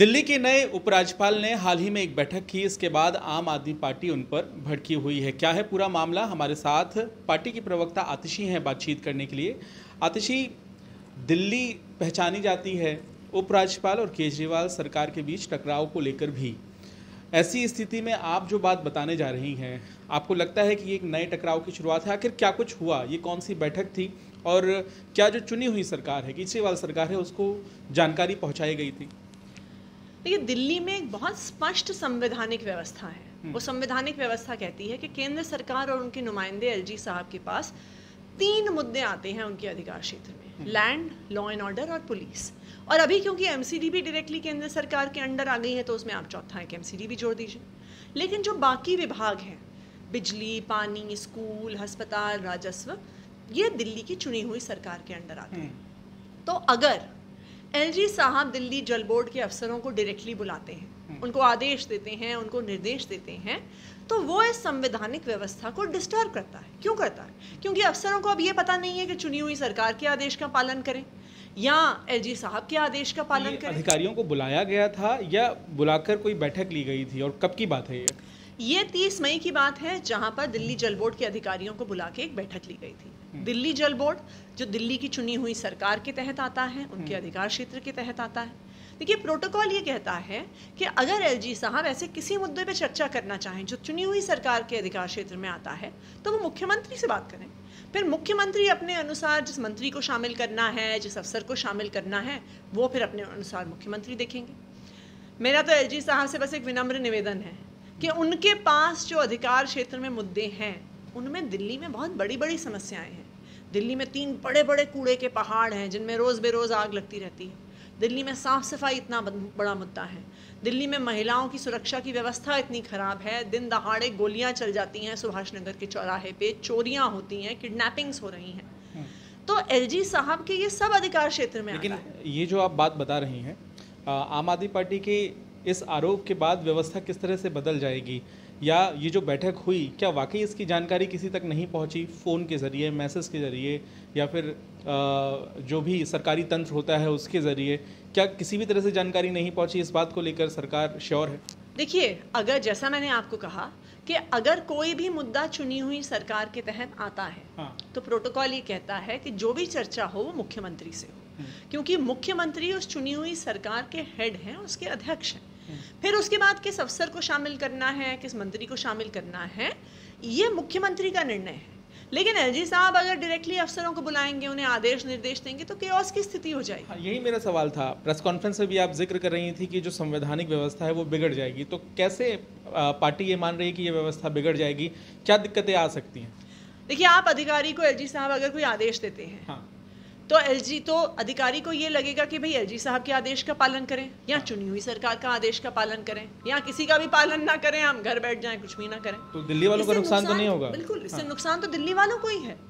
दिल्ली के नए उपराज्यपाल ने हाल ही में एक बैठक की। इसके बाद आम आदमी पार्टी उन पर भड़की हुई है। क्या है पूरा मामला, हमारे साथ पार्टी की प्रवक्ता आतिशी हैं बातचीत करने के लिए। आतिशी, दिल्ली पहचानी जाती है उपराज्यपाल और केजरीवाल सरकार के बीच टकराव को लेकर भी। ऐसी स्थिति में आप जो बात बताने जा रही हैं, आपको लगता है कि ये एक नए टकराव की शुरुआत है? आखिर क्या कुछ हुआ, ये कौन सी बैठक थी और क्या जो चुनी हुई सरकार है, केजरीवाल सरकार है, उसको जानकारी पहुंचाई गई थी? देखिए, दिल्ली में एक बहुत स्पष्ट संवैधानिक व्यवस्था है। वो संवैधानिक व्यवस्था कहती है कि केंद्र सरकार और उनके नुमाइंदे एलजी साहब के पास 3 मुद्दे आते हैं उनके अधिकार क्षेत्र में: लैंड, लॉ एंड ऑर्डर और पुलिस। और अभी क्योंकि एमसीडी भी डायरेक्टली केंद्र सरकार के अंडर आ गई है, तो उसमें आप चौथा है कि एमसीडी भी जोड़ दीजिए। लेकिन जो बाकी विभाग हैं, बिजली, पानी, स्कूल, अस्पताल, राजस्व, ये दिल्ली की चुनी हुई सरकार के अंडर आते हैं। तो अगर एलजी साहब दिल्ली जल बोर्ड के अफसरों को डायरेक्टली बुलाते हैं, उनको आदेश देते हैं, उनको निर्देश देते हैं, तो वो इस संवैधानिक व्यवस्था को डिस्टर्ब करता है। क्यों करता है? क्योंकि अफसरों को अब ये पता नहीं है कि चुनी हुई सरकार के आदेश का पालन करें या एलजी साहब के आदेश का पालन करें। अधिकारियों को बुलाया गया था या बुलाकर कोई बैठक ली गई थी, और कब की बात है ये 30 मई की बात है, जहां पर दिल्ली जल बोर्ड के अधिकारियों को बुला के एक बैठक ली गई थी। दिल्ली जल बोर्ड जो दिल्ली की चुनी हुई सरकार के तहत आता है, उनके अधिकार क्षेत्र के तहत आता है। देखिए, प्रोटोकॉल ये कहता है कि अगर एलजी साहब ऐसे किसी मुद्दे पे चर्चा करना चाहें जो चुनी हुई सरकार के अधिकार क्षेत्र में आता है, तो वो मुख्यमंत्री से बात करें। फिर मुख्यमंत्री अपने अनुसार जिस मंत्री को शामिल करना है, जिस अफसर को शामिल करना है, वो फिर अपने अनुसार मुख्यमंत्री देखेंगे। मेरा तो एलजी साहब से बस एक विनम्र निवेदन है कि उनके पास जो अधिकार क्षेत्र में मुद्दे हैं, उनमें दिल्ली में बहुत बड़ी बड़ी समस्याएं हैं। दिल्ली में 3 बड़े बड़े कूड़े के पहाड़ हैं जिनमें रोज़ बेरोज़ आग लगती रहती है। दिल्ली में साफ़ सफाई इतना बड़ा मुद्दा है। दिल्ली में महिलाओं की सुरक्षा की व्यवस्था इतनी ख़राब है, दिन दहाड़े गोलियां चल जाती हैं सुभाष नगर के चौराहे पे, चोरियां होती हैं, किडनैपिंग्स हो रही हैं। तो एलजी साहब के ये सब अधिकार क्षेत्र में लेकिन आता है। ये जो आप बात बता रही हैं, आम आदमी पार्टी के इस आरोप के बाद व्यवस्था किस तरह से बदल जाएगी, या ये जो बैठक हुई, क्या वाकई इसकी जानकारी किसी तक नहीं पहुंची? फ़ोन के ज़रिए, मैसेज के ज़रिए, या फिर जो भी सरकारी तंत्र होता है उसके ज़रिए, क्या किसी भी तरह से जानकारी नहीं पहुंची? इस बात को लेकर सरकार श्योर है? देखिए, अगर जैसा मैंने आपको कहा कि अगर कोई भी मुद्दा चुनी हुई सरकार के तहत आता है, तो प्रोटोकॉल ये कहता है कि जो भी चर्चा हो वो मुख्यमंत्री से हो, क्योंकि मुख्यमंत्री उस चुनी हुई सरकार के हेड हैं, उसके अध्यक्ष हैं। फिर उसके बाद किस अफसर को शामिल करना है, किस मंत्री को शामिल करना है, ये मुख्यमंत्री का निर्णय है। लेकिन एलजी साहब अगर डायरेक्टली अफसरों को बुलाएंगे, उन्हें आदेश निर्देश देंगे, तो केओस की स्थिति हो जाएगी। यही मेरा सवाल था। प्रेस कॉन्फ्रेंस में भी आप जिक्र कर रही थी कि जो संवैधानिक व्यवस्था है वो बिगड़ जाएगी। तो कैसे पार्टी ये मान रही है कि ये व्यवस्था बिगड़ जाएगी? क्या दिक्कतें आ सकती हैं? देखिए, आप अधिकारी को, एलजी साहब अगर कोई आदेश देते हैं, तो अधिकारी को ये लगेगा कि भाई एलजी साहब के आदेश का पालन करें, या चुनी हुई सरकार का आदेश का पालन करें, या किसी का भी पालन ना करें, हम घर बैठ जाएं, कुछ भी ना करें। तो दिल्ली वालों का नुकसान तो नहीं होगा? बिल्कुल, इससे नुकसान तो दिल्ली वालों को ही है।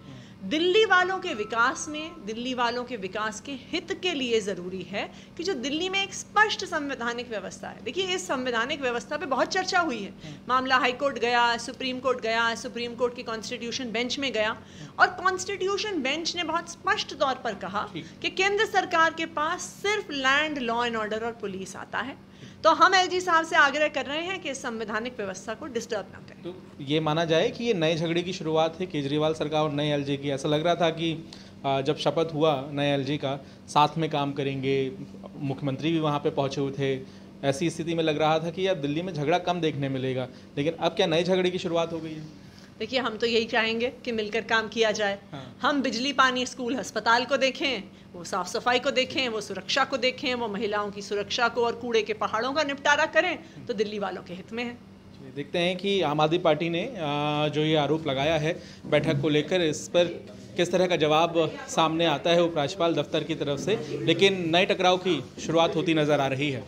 दिल्ली वालों के विकास में, दिल्ली वालों के विकास के हित के लिए ज़रूरी है कि जो दिल्ली में एक स्पष्ट संवैधानिक व्यवस्था है। देखिए, इस संवैधानिक व्यवस्था पे बहुत चर्चा हुई है। मामला हाई कोर्ट गया, सुप्रीम कोर्ट गया, सुप्रीम कोर्ट के कॉन्स्टिट्यूशन बेंच में गया, और कॉन्स्टिट्यूशन बेंच ने बहुत स्पष्ट तौर पर कहा कि केंद्र सरकार के पास सिर्फ लैंड, लॉ एंड ऑर्डर और पुलिस आता है। तो हम एलजी साहब से आग्रह कर रहे हैं कि इस संवैधानिक व्यवस्था को डिस्टर्ब ना करें। तो ये माना जाए कि ये नए झगड़े की शुरुआत है केजरीवाल सरकार और नए एलजी की। ऐसा लग रहा था कि जब शपथ हुआ नए एलजी का, साथ में काम करेंगे, मुख्यमंत्री भी वहाँ पे पहुँचे हुए थे। ऐसी स्थिति में लग रहा था कि अब दिल्ली में झगड़ा कम देखने मिलेगा, लेकिन अब क्या नए झगड़े की शुरुआत हो गई है? देखिए, हम तो यही चाहेंगे कि मिलकर काम किया जाए। हम बिजली, पानी, स्कूल, अस्पताल को देखें, वो साफ सफाई को देखें, वो सुरक्षा को देखें, वो महिलाओं की सुरक्षा को और कूड़े के पहाड़ों का निपटारा करें, तो दिल्ली वालों के हित में है। देखते हैं कि आम आदमी पार्टी ने जो ये आरोप लगाया है बैठक को लेकर, इस पर किस तरह का जवाब सामने आता है उपराज्यपाल दफ्तर की तरफ से। लेकिन नए टकराव की शुरुआत होती नजर आ रही है।